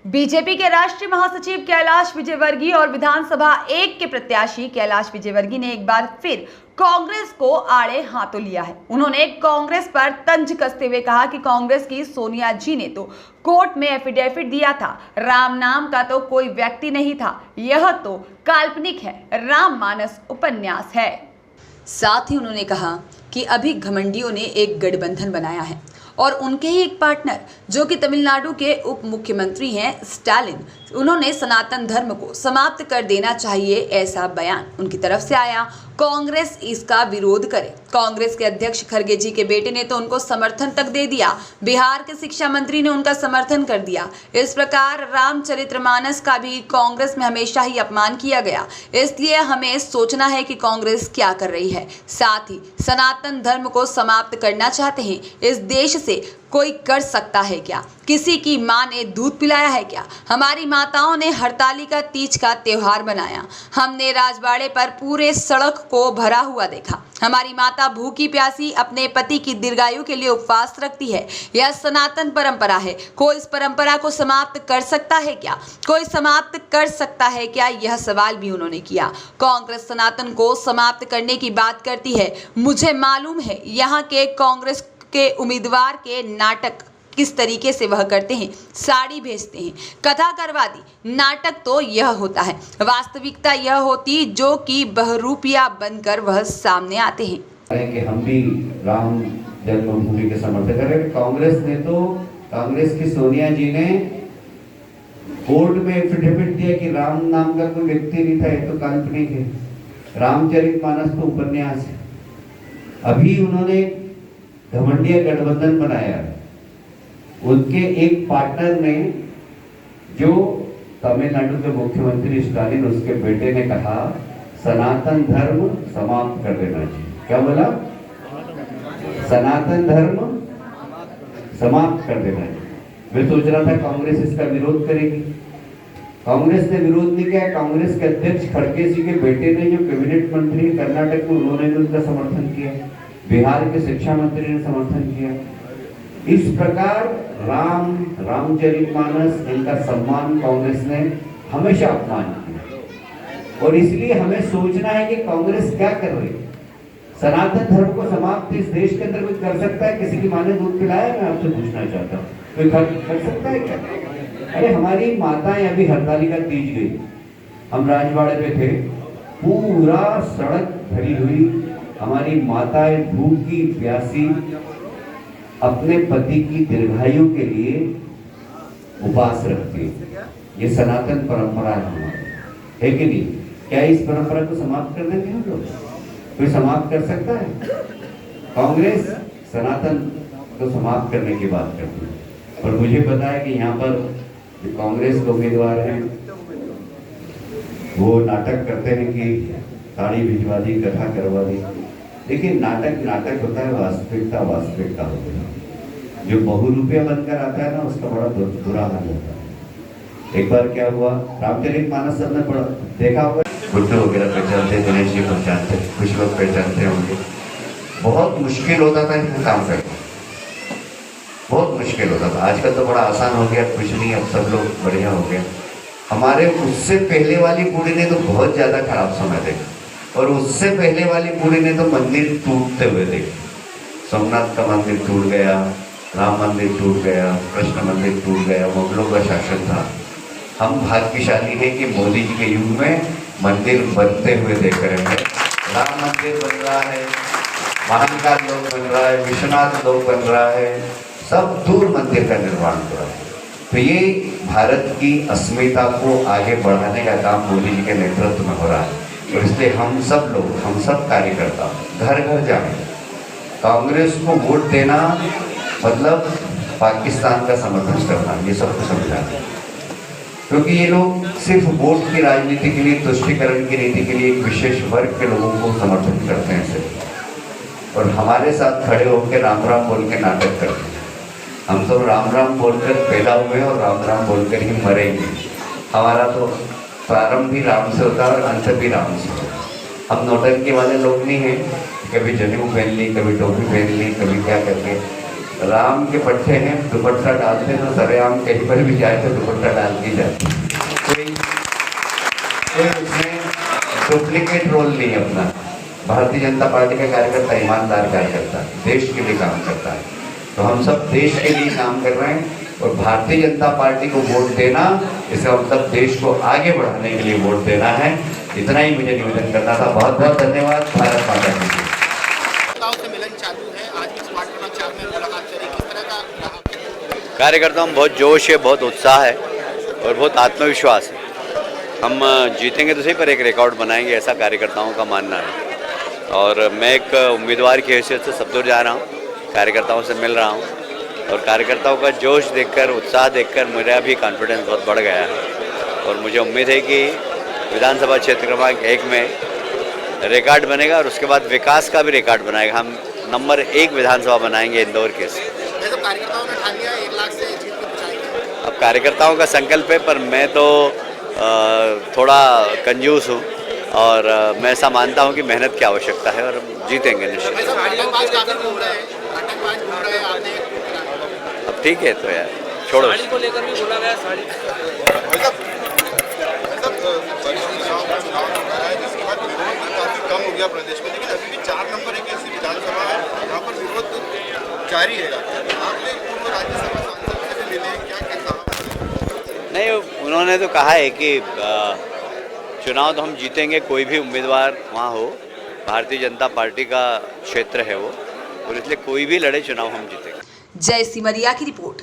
BJP के राष्ट्रीय महासचिव कैलाश विजयवर्गीय और विधानसभा 1 के प्रत्याशी कैलाश विजयवर्गीय ने एक बार फिर कांग्रेस को आड़े हाथों लिया है। उन्होंने कांग्रेस पर तंज कसते हुए कहा कि कांग्रेस की सोनिया जी ने तो कोर्ट में एफिडेविट दिया था, राम नाम का तो कोई व्यक्ति नहीं था, यह तो काल्पनिक है, राममानस उपन्यास है। साथ ही उन्होंने कहा कि अभी घमंडियों ने एक गठबंधन बनाया है और उनके ही एक पार्टनर जो कि तमिलनाडु के उप मुख्यमंत्री हैं स्टालिन, उन्होंने सनातन धर्म को समाप्त कर देना चाहिए, ऐसा बयान उनकी तरफ से आया। कांग्रेस इसका विरोध करे। कांग्रेस के अध्यक्ष खड़गे जी के बेटे ने तो उनको समर्थन तक दे दिया, बिहार के शिक्षा मंत्री ने उनका समर्थन कर दिया। इस प्रकार रामचरितमानस का भी कांग्रेस में हमेशा ही अपमान किया गया, इसलिए हमें सोचना है कि कांग्रेस क्या कर रही है। साथ ही सनातन धर्म को समाप्त करना चाहते हैं, इस देश से कोई कर सकता है क्या? किसी की माँ ने दूध पिलाया है क्या? हमारी माताओं ने हरतालिका तीज का त्योहार बनाया, हमने राजवाड़े पर पूरे सड़क को भरा हुआ देखा। हमारी माता भूखी प्यासी अपने पति की दीर्घायु के लिए उपवास रखती है। यह सनातन परंपरा है। कोई इस परंपरा को समाप्त कर सकता है क्या? कोई समाप्त कर सकता है क्या? यह सवाल भी उन्होंने किया। कांग्रेस सनातन को समाप्त करने की बात करती है। मुझे मालूम है यहाँ के कांग्रेस के उम्मीदवार के नाटक किस तरीके से वह करते हैं, साड़ी भेजते हैं, कथा करवा दी। नाटक तो यह होता है, वास्तविकता यह होती जो कि बहरूपिया बनकर वह सामने आते हैं कि हम भी राम जन्मभूमि के समर्थक हैं। कांग्रेस ने तो कांग्रेस की सोनिया जी ने कोर्ट में एफिडेविट दिया कि राम नाम का कोई व्यक्ति नहीं था, ये तो काल्पनिक है, रामचरितमानस तो उपन्यास है। अभी उन्होंने घमंडिया गठबंधन बनाया, उनके एक पार्टनर ने जो तमिलनाडु के मुख्यमंत्री स्टालिन, उसके बेटे ने कहा सनातन धर्म समाप्त कर देना चाहिए। क्या बोला? सनातन धर्म समाप्त कर देना चाहिए। मैं सोच रहा था कांग्रेस इसका विरोध करेगी, कांग्रेस ने विरोध नहीं किया। कांग्रेस के अध्यक्ष खड़गे जी के बेटे ने, जो कैबिनेट मंत्री कर्नाटक में, उन्होंने भी उनका समर्थन किया, बिहार के शिक्षा मंत्री ने समर्थन किया। इस प्रकार रामचरितमानस, इनका सम्मान कांग्रेस ने हमेशा अपमान किया और इसलिए हमें सोचना है कि कांग्रेस क्या कर रही है। सनातन धर्म को समाप्त इस देश के अंदर कुछ कर सकता है? किसी की मां ने दूध पिलाया? मैं आपसे पूछना चाहता हूँ, कोई कर सकता है क्या? अरे हमारी माताएं अभी हरतालिका तीज गई, हम राजवाड़े पे थे, पूरा सड़क भरी हुई, हमारी माताएं भूखी प्यासी अपने पति की दीर्घायु के लिए उपवास रखती है। ये सनातन परंपरा है हमारी, है कि नहीं? क्या इस परंपरा को समाप्त कर देंगे हम लोग? कोई समाप्त कर सकता है? कांग्रेस सनातन को समाप्त करने की बात करती है और मुझे पता है कि यहाँ पर जो कांग्रेस के उम्मीदवार हैं वो नाटक करते हैं कि साड़ी भिजवा दी, कथा करवा दी। लेकिन नाटक होता है, वास्तविकता होती है। जो बहुरूपिया बनकर आता है ना, उसका बड़ा बुरा हाल होता है। एक बार क्या हुआ, रामचरितमानस सबने पढ़ा देखा होगा, गुड्डू वगैरह पहचानते, गणेश जी पहचानते, कुछ लोग पहचानते होंगे। बहुत मुश्किल होता था इनका काम करना, बहुत मुश्किल होता था। आजकल तो बड़ा आसान हो गया, कुछ नहीं, अब सब लोग बढ़िया हो गया। हमारे उससे पहले वाली पीढ़ी ने तो बहुत ज्यादा खराब समय देखा और उससे पहले वाली पीढ़ी ने तो मंदिर टूटते हुए देखे। सोमनाथ का मंदिर टूट गया, राम मंदिर टूट गया, कृष्ण मंदिर टूट गया, मुगलों का शासन था। हम भाग्यशाली हैं कि मोदी जी के युग में मंदिर बनते हुए देख रहे हैं। राम मंदिर बन रहा है, महाकाल लोक बन रहा है, विश्वनाथ लोक बन रहा है, सब दूर मंदिर का निर्माण हो रहा है। तो ये भारत की अस्मिता को आगे बढ़ाने का काम मोदी जी के नेतृत्व में हो रहा है और इसलिए हम सब लोग, हम सब कार्यकर्ता घर घर जाएं। कांग्रेस को वोट देना मतलब पाकिस्तान का समर्थन करना, ये सबको समझाना। क्योंकि ये लोग सिर्फ वोट की राजनीति के लिए, तुष्टीकरण की नीति के लिए एक विशेष वर्ग के लोगों को समर्थन करते हैं सिर्फ, और हमारे साथ खड़े होकर राम राम बोल के नाटक करते हैं। हम तो राम राम बोलकर पैदा हुए और राम राम बोलकर ही मरेंगे। हमारा तो प्रारंभ भी राम से होता है और अंत भी राम से होता है। हम नौटंकी वाले लोग नहीं हैं, कभी जनेऊ पहन ली, कभी टोपी पहन ली, कभी क्या करके। राम के पट्टे हैं, दुपट्टा डालते हैं तो सरेआम कहीं पर भी जाए तो दुपट्टा डाल के जाते। कोई उसमें डुप्लीकेट रोल नहीं है अपना। भारतीय जनता पार्टी का कार्यकर्ता ईमानदार कार्यकर्ता, देश के लिए काम करता है। तो हम सब देश के लिए काम कर रहे हैं और भारतीय जनता पार्टी को वोट देना, इसका मतलब देश को आगे बढ़ाने के लिए वोट देना है। इतना ही मुझे निवेदन करना था। बहुत बहुत धन्यवाद। भारत माता की जय। से मिलन चालू है, आज भी स्मार्ट क्रॉस 4 में मुलाकात करी, किस तरह का रहा? कार्यकर्ताओं में बहुत जोश है, बहुत उत्साह है और बहुत आत्मविश्वास है। हम जीतेंगे तो सही, पर एक रिकॉर्ड बनाएंगे, ऐसा कार्यकर्ताओं का मानना है। और मैं एक उम्मीदवार की हैसियत से सब दूर जा रहा हूँ, कार्यकर्ताओं से मिल रहा हूँ और कार्यकर्ताओं का जोश देखकर, उत्साह देखकर मेरा भी कॉन्फिडेंस बहुत बढ़ गया है। और मुझे उम्मीद है कि विधानसभा क्षेत्र क्रमांक 1 में रिकॉर्ड बनेगा और उसके बाद विकास का भी रिकॉर्ड बनाएगा। हम नंबर 1 विधानसभा बनाएंगे इंदौर के। वैसे तो कार्यकर्ताओं ने ठान लिया 1 लाख से जीत को पहुंचाएंगे। अब कार्यकर्ताओं का संकल्प है, पर मैं तो थोड़ा कंजूस हूँ और मैं ऐसा मानता हूँ कि मेहनत की आवश्यकता है और जीतेंगे निश्चित। वैसे नाटकबाज काफी घूम रहे हैं, नाटकबाज घूम रहे हैं, आपने अब ठीक है तो यार छोड़ो। साड़ी को लेकर भी बोला गया, साड़ी चुनाव हो रहा है जिसके बाद विरोध काफी कम हो गया प्रदेश में, लेकिन अभी भी 4 नंबर एक ऐसी विधानसभा है जहाँ पर विरोध जारी है। आपने पूर्व राज्यसभा सांसद से भी मिले, क्या कहा? नहीं, उन्होंने तो कहा है कि चुनाव तो हम जीतेंगे, कोई भी उम्मीदवार वहाँ हो, भारतीय जनता पार्टी का क्षेत्र है वो, और इसलिए कोई भी लड़े चुनाव हम जीतेंगे। जय सिमरिया की रिपोर्ट।